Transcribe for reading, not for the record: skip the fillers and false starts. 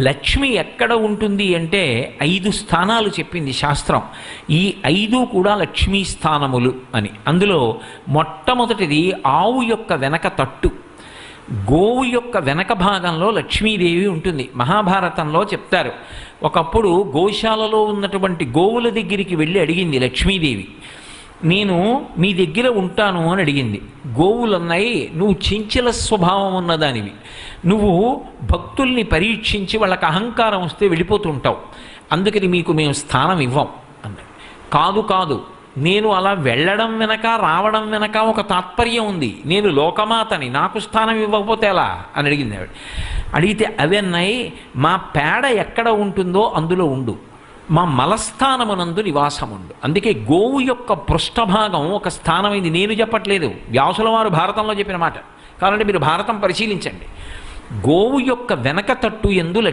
లక్ష్మి ఎక్కడ ఉంటుంది అంటే 5 స్థానాలు చెప్పింది శాస్త్రం. ఈ 5 కూడా లక్ష్మీ స్థానములు అని. అందులో మొట్టమొదటిది ఆవు యొక్క వెనక తట్టు. గోవు యొక్క వెనక భాగంలో లక్ష్మీదేవి ఉంటుంది. మహాభారతంలో చెప్తారు, ఒకప్పుడు గోశాలలో ఉన్నటువంటి గోవుల దగ్గరికి వెళ్ళి అడిగింది లక్ష్మీదేవి, నేను మీ దగ్గర ఉంటాను అని అడిగింది. గోవులన్నాయి, నువ్వు చంచల స్వభావం ఉన్నదానివి, నువ్వు భక్తుల్ని పరీక్షించి వాళ్ళకి అహంకారం వస్తే వెళ్ళిపోతుంటావు, అందుకని మీకు మేము స్థానం ఇవ్వం అన్నాడు. కాదు కాదు, నేను అలా వెళ్ళడం వెనక రావడం వెనక ఒక తాత్పర్యం ఉంది, నేను లోకమాతని, నాకు స్థానం ఇవ్వకపోతే ఎలా అని అడిగింది ఆవిడ. అడిగితే అవన్నాయి, మా పేడ ఎక్కడ ఉంటుందో అందులో ఉండు, మా మలస్థానమునందు నివాసముండు. అందుకే గోవు యొక్క పృష్ఠభాగం ఒక స్థానమైంది. నేను చెప్పట్లేదు, వ్యాసుల వారు భారతంలో చెప్పిన మాట. కాబట్టి మీరు భారతం పరిశీలించండి. గోవు యొక్క వెనక తట్టు యందు